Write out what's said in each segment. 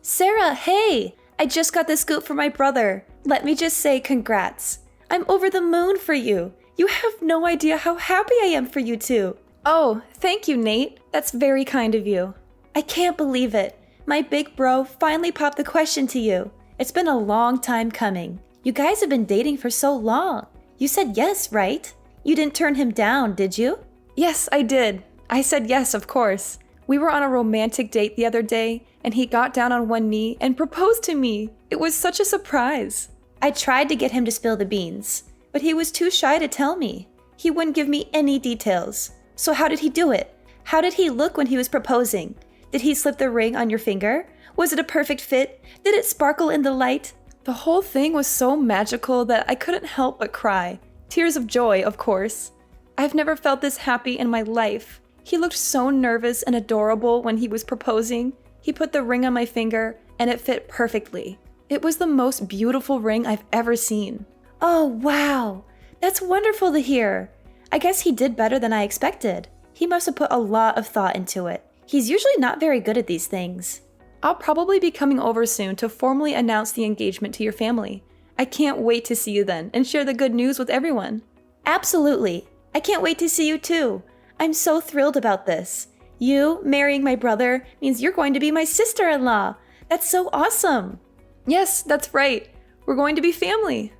Sarah, hey! I just got the scoop for my brother. Let me just say congrats. I'm over the moon for you. You have no idea how happy I am for you two. Oh, thank you, Nate. That's very kind of you. I can't believe it. My big bro finally popped the question to you. It's been a long time coming. You guys have been dating for so long. You said yes, right? You didn't turn him down, did you? Yes, I did. I said yes, of course. We were on a romantic date the other day, and he got down on one knee and proposed to me. It was such a surprise. I tried to get him to spill the beans, but he was too shy to tell me. He wouldn't give me any details. So how did he do it? How did he look when he was proposing? Did he slip the ring on your finger? Was it a perfect fit? Did it sparkle in the light? The whole thing was so magical that I couldn't help but cry. Tears of joy, of course. I've never felt this happy in my life. He looked so nervous and adorable when he was proposing. He put the ring on my finger, and it fit perfectly. It was the most beautiful ring I've ever seen. Oh, wow! That's wonderful to hear. I guess he did better than I expected. He must have put a lot of thought into it. He's usually not very good at these things. I'll probably be coming over soon to formally announce the engagement to your family. I can't wait to see you then and share the good news with everyone. Absolutely. I can't wait to see you too. I'm so thrilled about this. You marrying my brother means you're going to be my sister-in-law. That's so awesome. Yes, that's right. We're going to be family.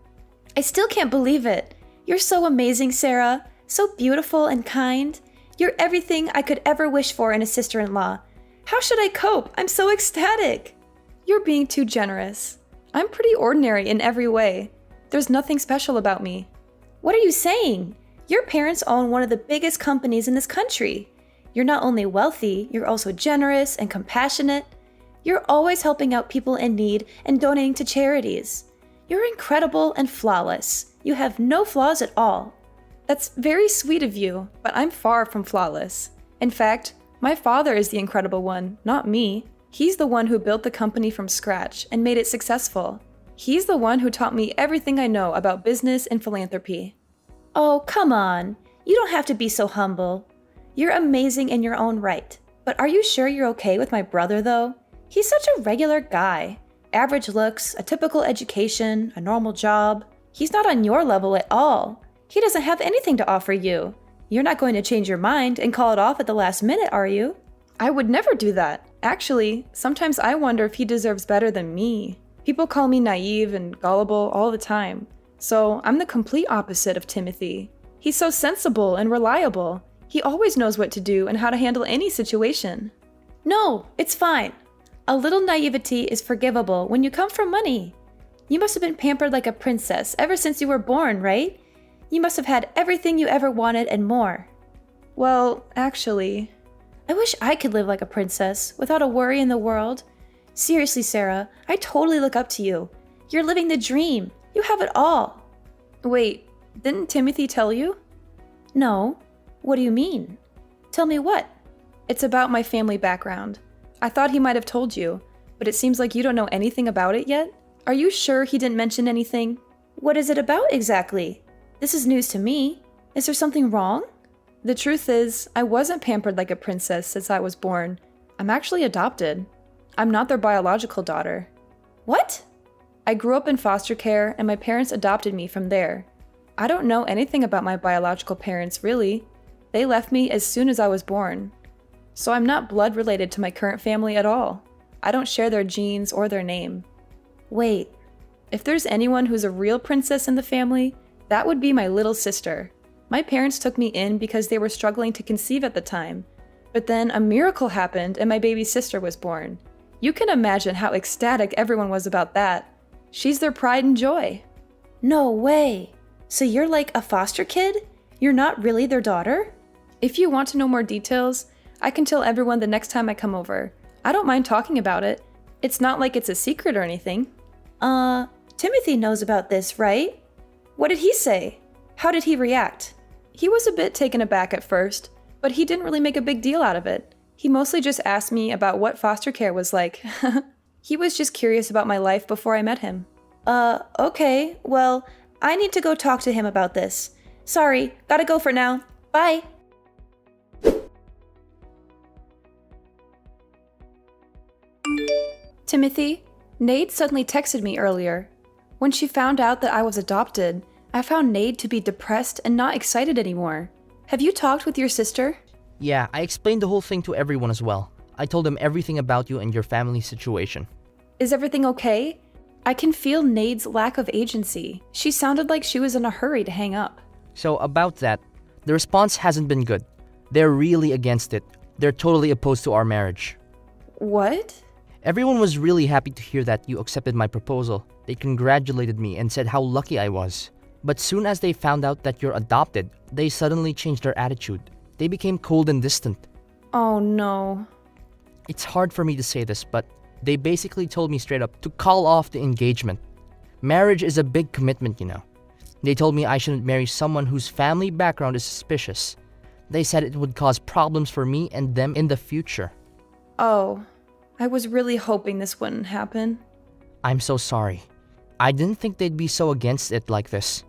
I still can't believe it. You're so amazing, Sarah. So beautiful and kind. You're everything I could ever wish for in a sister-in-law. How should I cope? I'm so ecstatic. You're being too generous. I'm pretty ordinary in every way. There's nothing special about me. What are you saying? Your parents own one of the biggest companies in this country. You're not only wealthy, you're also generous and compassionate. You're always helping out people in need and donating to charities. You're incredible and flawless. You have no flaws at all. That's very sweet of you, but I'm far from flawless. In fact, my father is the incredible one, not me. He's the one who built the company from scratch and made it successful. He's the one who taught me everything I know about business and philanthropy. Oh, come on. You don't have to be so humble. You're amazing in your own right. But are you sure you're okay with my brother, though? He's such a regular guy. Average looks, a typical education, a normal job. He's not on your level at all. He doesn't have anything to offer you. You're not going to change your mind and call it off at the last minute, are you? I would never do that. Actually, sometimes I wonder if he deserves better than me. People call me naive and gullible all the time. So I'm the complete opposite of Timothy. He's so sensible and reliable. He always knows what to do and how to handle any situation. No, it's fine. A little naivety is forgivable when you come from money. You must have been pampered like a princess ever since you were born, right? You must have had everything you ever wanted and more. Well, actually, I wish I could live like a princess without a worry in the world. Seriously, Sarah, I totally look up to you. You're living the dream. You have it all. Wait, didn't Timothy tell you? No. What do you mean? Tell me what? It's about my family background. I thought he might have told you, but it seems like you don't know anything about it yet. Are you sure he didn't mention anything? What is it about exactly? This is news to me. Is there something wrong? The truth is, I wasn't pampered like a princess since I was born. I'm actually adopted. I'm not their biological daughter. What? I grew up in foster care and my parents adopted me from there. I don't know anything about my biological parents, really. They left me as soon as I was born. So I'm not blood related to my current family at all. I don't share their genes or their name. Wait, if there's anyone who's a real princess in the family, that would be my little sister. My parents took me in because they were struggling to conceive at the time. But then a miracle happened and my baby sister was born. You can imagine how ecstatic everyone was about that. She's their pride and joy. No way! So you're like a foster kid? You're not really their daughter? If you want to know more details, I can tell everyone the next time I come over. I don't mind talking about it. It's not like it's a secret or anything. Timothy knows about this, right? What did he say? How did he react? He was a bit taken aback at first, but he didn't really make a big deal out of it. He mostly just asked me about what foster care was like. He was just curious about my life before I met him. Okay, well, I need to go talk to him about this. Sorry, gotta go for now. Bye! Timothy, Nate suddenly texted me earlier. When she found out that I was adopted, I found Nate to be depressed and not excited anymore. Have you talked with your sister? Yeah, I explained the whole thing to everyone as well. I told them everything about you and your family situation. Is everything okay? I can feel Nade's lack of agency. She sounded like she was in a hurry to hang up. So about that, the response hasn't been good. They're really against it. They're totally opposed to our marriage. What? Everyone was really happy to hear that you accepted my proposal. They congratulated me and said how lucky I was. But soon as they found out that you're adopted, they suddenly changed their attitude. They became cold and distant. Oh no. It's hard for me to say this, but they basically told me straight up to call off the engagement. Marriage is a big commitment, you know. They told me I shouldn't marry someone whose family background is suspicious. They said it would cause problems for me and them in the future. Oh, I was really hoping this wouldn't happen. I'm so sorry. I didn't think they'd be so against it like this.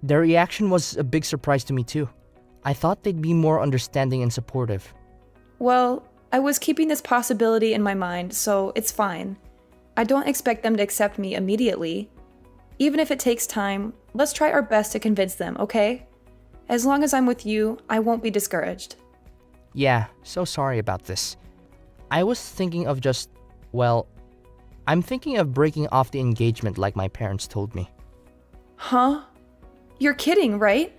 Their reaction was a big surprise to me too. I thought they'd be more understanding and supportive. Well, I was keeping this possibility in my mind, so it's fine. I don't expect them to accept me immediately. Even if it takes time, let's try our best to convince them, okay? As long as I'm with you, I won't be discouraged. Yeah, so sorry about this. I was thinking of I'm thinking of breaking off the engagement like my parents told me. Huh? You're kidding, right?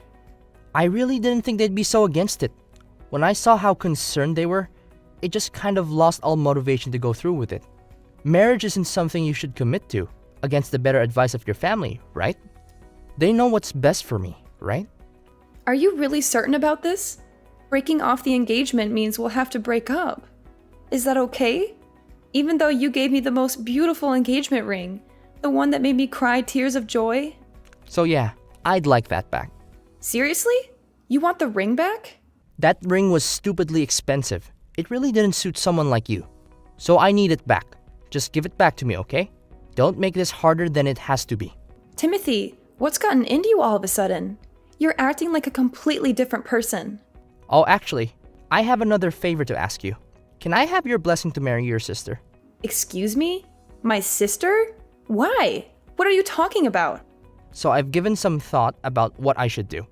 I really didn't think they'd be so against it. When I saw how concerned they were, it just kind of lost all motivation to go through with it. Marriage isn't something you should commit to against the better advice of your family, right? They know what's best for me, right? Are you really certain about this? Breaking off the engagement means we'll have to break up. Is that okay? Even though you gave me the most beautiful engagement ring, the one that made me cry tears of joy? So yeah, I'd like that back. Seriously? You want the ring back? That ring was stupidly expensive. It really didn't suit someone like you. So I need it back. Just give it back to me, okay? Don't make this harder than it has to be. Timothy, what's gotten into you all of a sudden? You're acting like a completely different person. Oh, actually, I have another favor to ask you. Can I have your blessing to marry your sister? Excuse me? My sister? Why? What are you talking about? So I've given some thought about what I should do.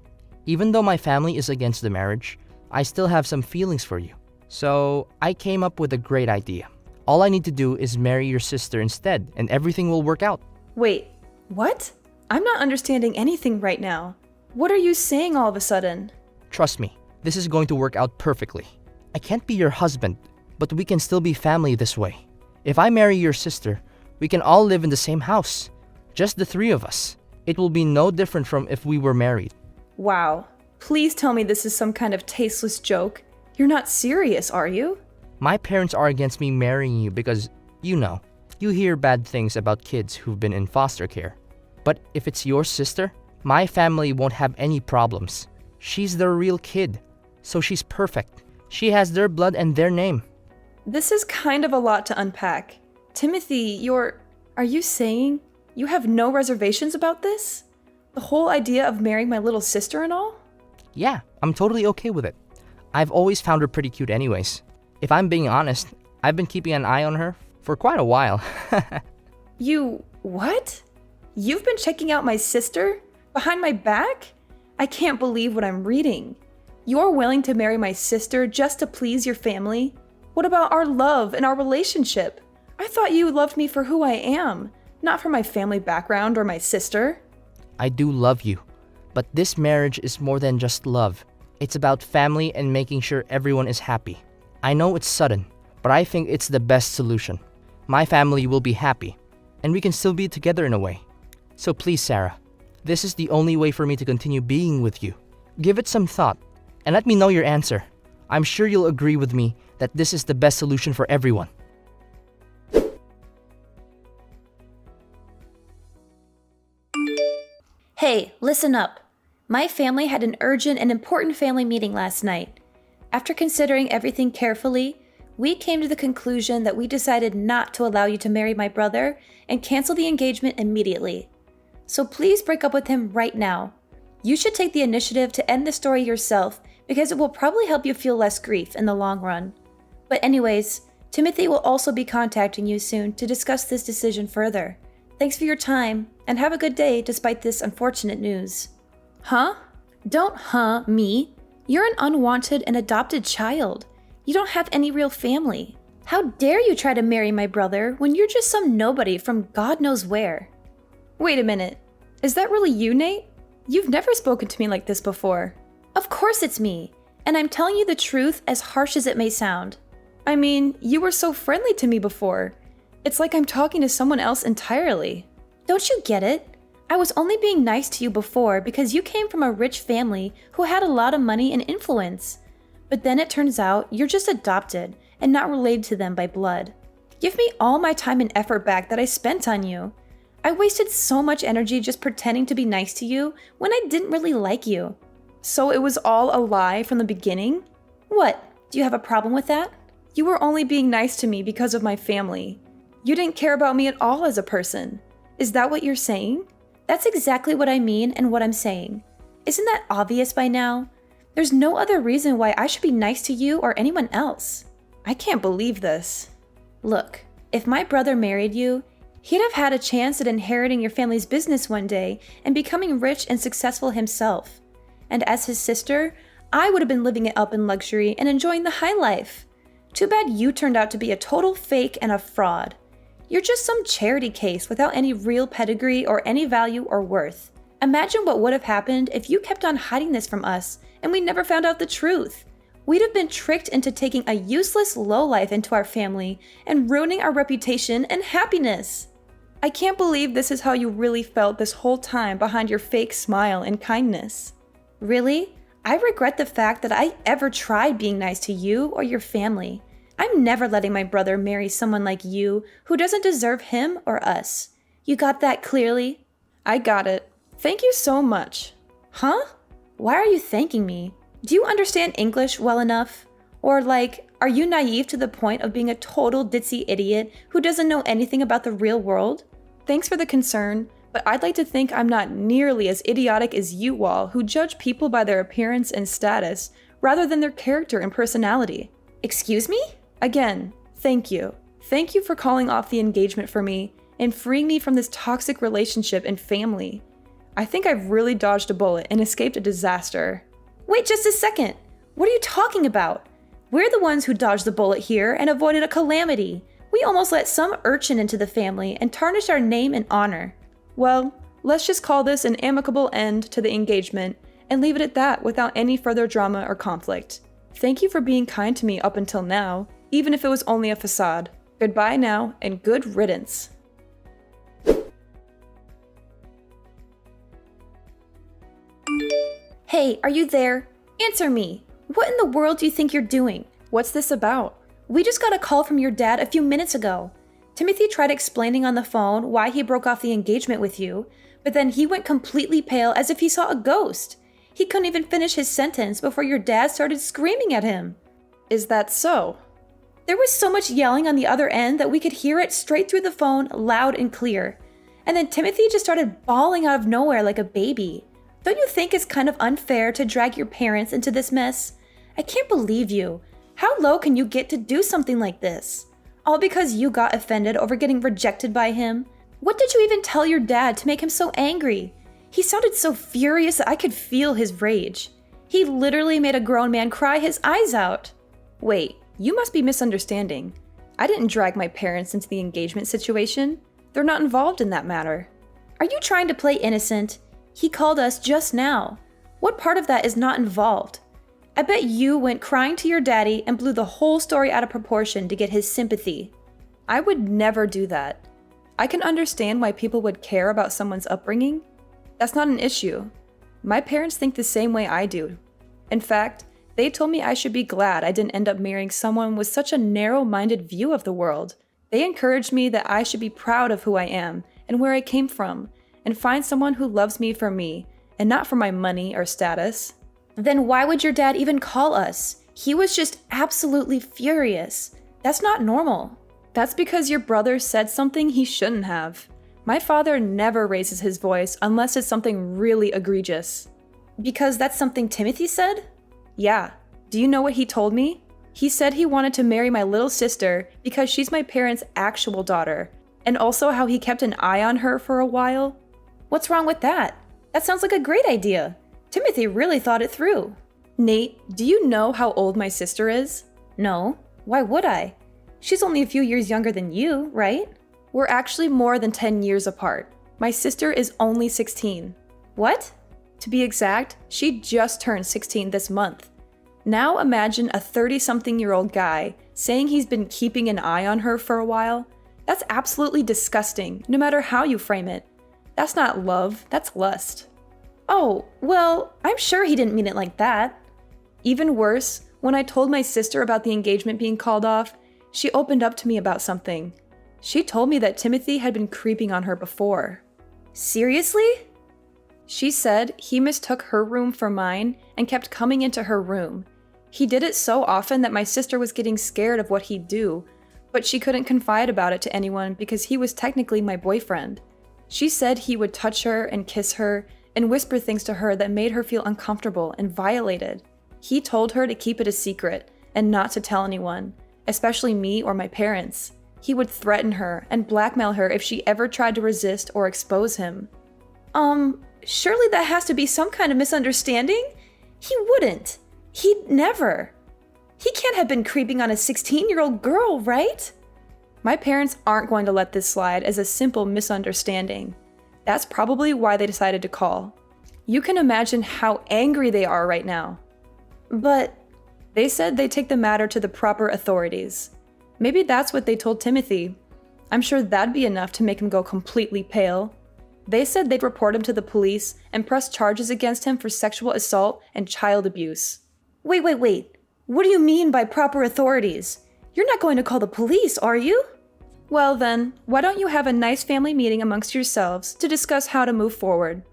Even though my family is against the marriage, I still have some feelings for you. So I came up with a great idea. All I need to do is marry your sister instead, and everything will work out. Wait, what? I'm not understanding anything right now. What are you saying all of a sudden? Trust me, this is going to work out perfectly. I can't be your husband, but we can still be family this way. If I marry your sister, we can all live in the same house. Just the three of us. It will be no different from if we were married. Wow. Please tell me this is some kind of tasteless joke. You're not serious, are you? My parents are against me marrying you because, you hear bad things about kids who've been in foster care. But if it's your sister, my family won't have any problems. She's their real kid, so she's perfect. She has their blood and their name. This is kind of a lot to unpack. Timothy, are you saying you have no reservations about this? The whole idea of marrying my little sister and all? Yeah, I'm totally okay with it. I've always found her pretty cute anyways. If I'm being honest, I've been keeping an eye on her for quite a while. You, what? You've been checking out my sister? Behind my back? I can't believe what I'm reading. You're willing to marry my sister just to please your family? What about our love and our relationship? I thought you loved me for who I am, not for my family background or my sister. I do love you, but this marriage is more than just love. It's about family and making sure everyone is happy. I know it's sudden, but I think it's the best solution. My family will be happy, and we can still be together in a way. So please, Sarah, this is the only way for me to continue being with you. Give it some thought, and let me know your answer. I'm sure you'll agree with me that this is the best solution for everyone. Hey, listen up. My family had an urgent and important family meeting last night. After considering everything carefully, we came to the conclusion that we decided not to allow you to marry my brother and cancel the engagement immediately. So please break up with him right now. You should take the initiative to end the story yourself because it will probably help you feel less grief in the long run. But anyways, Timothy will also be contacting you soon to discuss this decision further. Thanks for your time, and have a good day despite this unfortunate news. Huh? Don't me. You're an unwanted and adopted child. You don't have any real family. How dare you try to marry my brother when you're just some nobody from God knows where? Wait a minute. Is that really you, Nate? You've never spoken to me like this before. Of course it's me, and I'm telling you the truth as harsh as it may sound. I mean, you were so friendly to me before. It's like I'm talking to someone else entirely. Don't you get it? I was only being nice to you before because you came from a rich family who had a lot of money and influence. But then it turns out you're just adopted and not related to them by blood. Give me all my time and effort back that I spent on you. I wasted so much energy just pretending to be nice to you when I didn't really like you. So it was all a lie from the beginning? What? Do you have a problem with that? You were only being nice to me because of my family. You didn't care about me at all as a person. Is that what you're saying? That's exactly what I mean and what I'm saying. Isn't that obvious by now? There's no other reason why I should be nice to you or anyone else. I can't believe this. Look, if my brother married you, he'd have had a chance at inheriting your family's business one day and becoming rich and successful himself. And as his sister, I would have been living it up in luxury and enjoying the high life. Too bad you turned out to be a total fake and a fraud. You're just some charity case without any real pedigree or any value or worth. Imagine what would have happened if you kept on hiding this from us and we never found out the truth. We'd have been tricked into taking a useless lowlife into our family and ruining our reputation and happiness. I can't believe this is how you really felt this whole time behind your fake smile and kindness. Really? I regret the fact that I ever tried being nice to you or your family. I'm never letting my brother marry someone like you who doesn't deserve him or us. You got that clearly? I got it. Thank you so much. Huh? Why are you thanking me? Do you understand English well enough? Or are you naive to the point of being a total ditzy idiot who doesn't know anything about the real world? Thanks for the concern, but I'd like to think I'm not nearly as idiotic as you all who judge people by their appearance and status rather than their character and personality. Excuse me? Again, thank you. Thank you for calling off the engagement for me and freeing me from this toxic relationship and family. I think I've really dodged a bullet and escaped a disaster. Wait just a second. What are you talking about? We're the ones who dodged the bullet here and avoided a calamity. We almost let some urchin into the family and tarnished our name and honor. Well, let's just call this an amicable end to the engagement and leave it at that without any further drama or conflict. Thank you for being kind to me up until now, even if it was only a facade. Goodbye now, and good riddance. Hey, are you there? Answer me. What in the world do you think you're doing? What's this about? We just got a call from your dad a few minutes ago. Timothy tried explaining on the phone why he broke off the engagement with you, but then he went completely pale as if he saw a ghost. He couldn't even finish his sentence before your dad started screaming at him. Is that so? There was so much yelling on the other end that we could hear it straight through the phone, loud and clear. And then Timothy just started bawling out of nowhere like a baby. Don't you think it's kind of unfair to drag your parents into this mess? I can't believe you. How low can you get to do something like this? All because you got offended over getting rejected by him? What did you even tell your dad to make him so angry? He sounded so furious that I could feel his rage. He literally made a grown man cry his eyes out. Wait. You must be misunderstanding. I didn't drag my parents into the engagement situation. They're not involved in that matter. Are you trying to play innocent? He called us just now. What part of that is not involved? I bet you went crying to your daddy and blew the whole story out of proportion to get his sympathy. I would never do that. I can understand why people would care about someone's upbringing. That's not an issue. My parents think the same way I do. In fact, they told me I should be glad I didn't end up marrying someone with such a narrow-minded view of the world. They encouraged me that I should be proud of who I am and where I came from, and find someone who loves me for me, and not for my money or status. Then why would your dad even call us? He was just absolutely furious. That's not normal. That's because your brother said something he shouldn't have. My father never raises his voice unless it's something really egregious. Because that's something Timothy said? Yeah. Do you know what he told me? He said he wanted to marry my little sister because she's my parents' actual daughter, and also how he kept an eye on her for a while. What's wrong with that? That sounds like a great idea. Timothy really thought it through. Nate, do you know how old my sister is? No. Why would I? She's only a few years younger than you, right? We're actually more than 10 years apart. My sister is only 16. What? To be exact, she just turned 16 this month. Now imagine a 30-something-year-old guy saying he's been keeping an eye on her for a while. That's absolutely disgusting, no matter how you frame it. That's not love, that's lust. Oh, well, I'm sure he didn't mean it like that. Even worse, when I told my sister about the engagement being called off, she opened up to me about something. She told me that Timothy had been creeping on her before. Seriously? She said he mistook her room for mine and kept coming into her room. He did it so often that my sister was getting scared of what he'd do, but she couldn't confide about it to anyone because he was technically my boyfriend. She said he would touch her and kiss her and whisper things to her that made her feel uncomfortable and violated. He told her to keep it a secret and not to tell anyone, especially me or my parents. He would threaten her and blackmail her if she ever tried to resist or expose him. Surely that has to be some kind of misunderstanding? He wouldn't. He'd never. He can't have been creeping on a 16-year-old girl, right? My parents aren't going to let this slide as a simple misunderstanding. That's probably why they decided to call. You can imagine how angry they are right now. But they said they'd take the matter to the proper authorities. Maybe that's what they told Timothy. I'm sure that'd be enough to make him go completely pale. They said they'd report him to the police and press charges against him for sexual assault and child abuse. Wait. What do you mean by proper authorities? You're not going to call the police, are you? Well then, why don't you have a nice family meeting amongst yourselves to discuss how to move forward?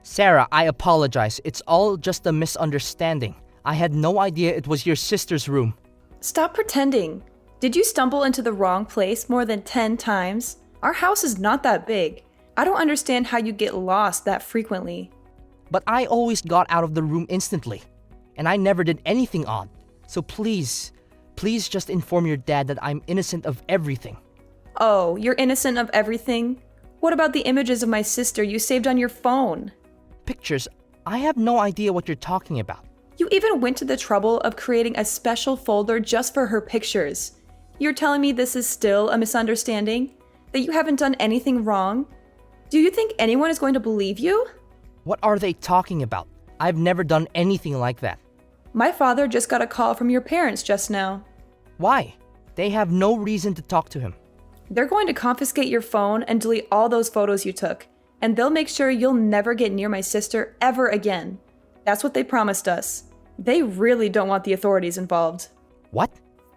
Sarah, I apologize. It's all just a misunderstanding. I had no idea it was your sister's room. Stop pretending. Did you stumble into the wrong place more than 10 times? Our house is not that big. I don't understand how you get lost that frequently. But I always got out of the room instantly. And I never did anything odd. So please just inform your dad that I'm innocent of everything. Oh, you're innocent of everything? What about the images of my sister you saved on your phone? Pictures? I have no idea what you're talking about. You even went to the trouble of creating a special folder just for her pictures. You're telling me this is still a misunderstanding? That you haven't done anything wrong? Do you think anyone is going to believe you? What are they talking about? I've never done anything like that. My father just got a call from your parents just now. Why? They have no reason to talk to him. They're going to confiscate your phone and delete all those photos you took, and they'll make sure you'll never get near my sister ever again. That's what they promised us. They really don't want the authorities involved. What?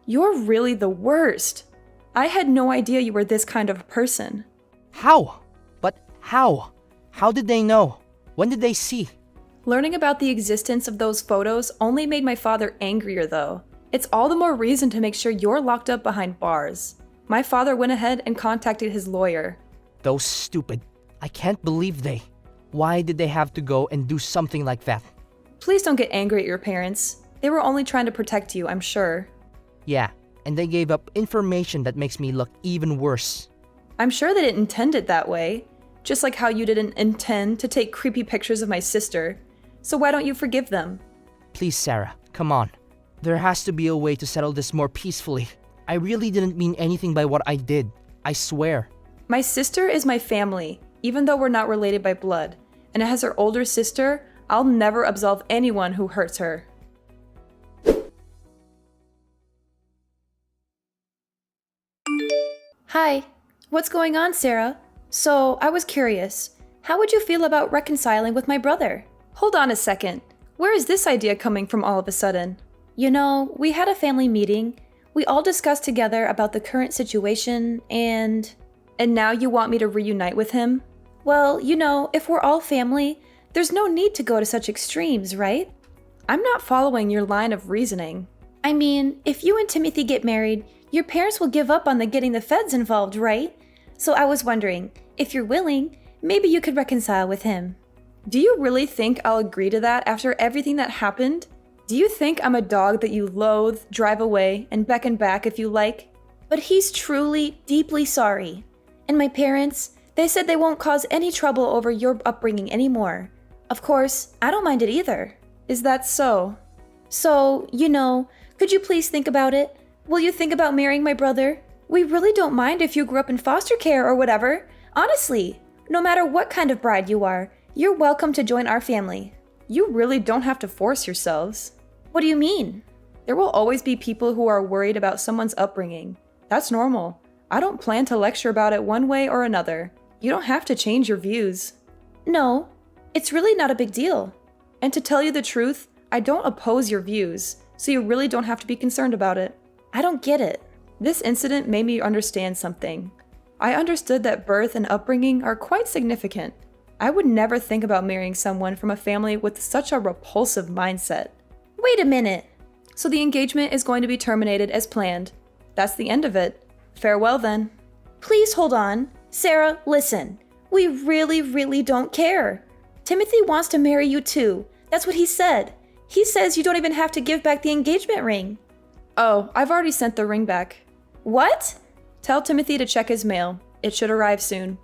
You're really the worst. I had no idea you were this kind of person. How? But how? How did they know? When did they see? Learning about the existence of those photos only made my father angrier, though. It's all the more reason to make sure you're locked up behind bars. My father went ahead and contacted his lawyer. Those stupid. I can't believe they. Why did they have to go and do something like that? Please don't get angry at your parents. They were only trying to protect you, I'm sure. Yeah, and they gave up information that makes me look even worse. I'm sure they didn't intend it that way. Just like how you didn't intend to take creepy pictures of my sister. So why don't you forgive them? Please, Sarah, come on. There has to be a way to settle this more peacefully. I really didn't mean anything by what I did. I swear. My sister is my family, even though we're not related by blood. And as her older sister, I'll never absolve anyone who hurts her. Hi. What's going on, Sarah? So, I was curious. How would you feel about reconciling with my brother? Hold on a second. Where is this idea coming from all of a sudden? You know, we had a family meeting. We all discussed together about the current situation and now you want me to reunite with him? Well, you know, if we're all family, there's no need to go to such extremes, right? I'm not following your line of reasoning. I mean, if you and Timothy get married, your parents will give up on getting the feds involved, right? So I was wondering, if you're willing, maybe you could reconcile with him. Do you really think I'll agree to that after everything that happened? Do you think I'm a dog that you loathe, drive away, and beckon back if you like? But he's truly, deeply sorry. And my parents, they said they won't cause any trouble over your upbringing anymore. Of course, I don't mind it either. Is that so? So, could you please think about it? Will you think about marrying my brother? We really don't mind if you grew up in foster care or whatever. Honestly, no matter what kind of bride you are, you're welcome to join our family. You really don't have to force yourselves. What do you mean? There will always be people who are worried about someone's upbringing. That's normal. I don't plan to lecture about it one way or another. You don't have to change your views. No, it's really not a big deal. And to tell you the truth, I don't oppose your views, so you really don't have to be concerned about it. I don't get it. This incident made me understand something. I understood that birth and upbringing are quite significant. I would never think about marrying someone from a family with such a repulsive mindset. Wait a minute. So the engagement is going to be terminated as planned. That's the end of it. Farewell then. Please hold on. Sarah, listen. We really, really don't care. Timothy wants to marry you too. That's what he said. He says you don't even have to give back the engagement ring. Oh, I've already sent the ring back. What? Tell Timothy to check his mail. It should arrive soon.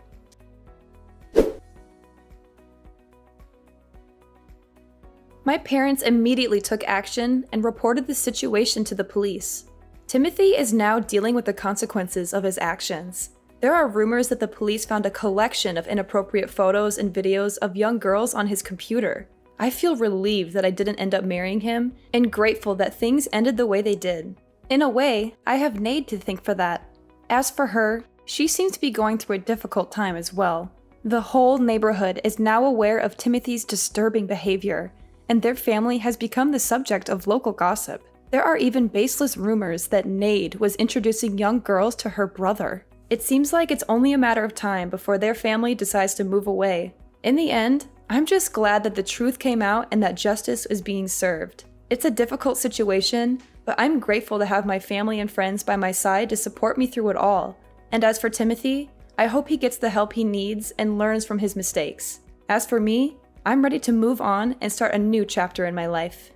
My parents immediately took action and reported the situation to the police. Timothy is now dealing with the consequences of his actions. There are rumors that the police found a collection of inappropriate photos and videos of young girls on his computer. I feel relieved that I didn't end up marrying him and grateful that things ended the way they did. In a way, I have Nate to thank for that. As for her, she seems to be going through a difficult time as well. The whole neighborhood is now aware of Timothy's disturbing behavior, and their family has become the subject of local gossip. There are even baseless rumors that Nade was introducing young girls to her brother. It seems like it's only a matter of time before their family decides to move away. In the end, I'm just glad that the truth came out and that justice is being served. It's a difficult situation, but I'm grateful to have my family and friends by my side to support me through it all. And as for Timothy, I hope he gets the help he needs and learns from his mistakes. As for me, I'm ready to move on and start a new chapter in my life.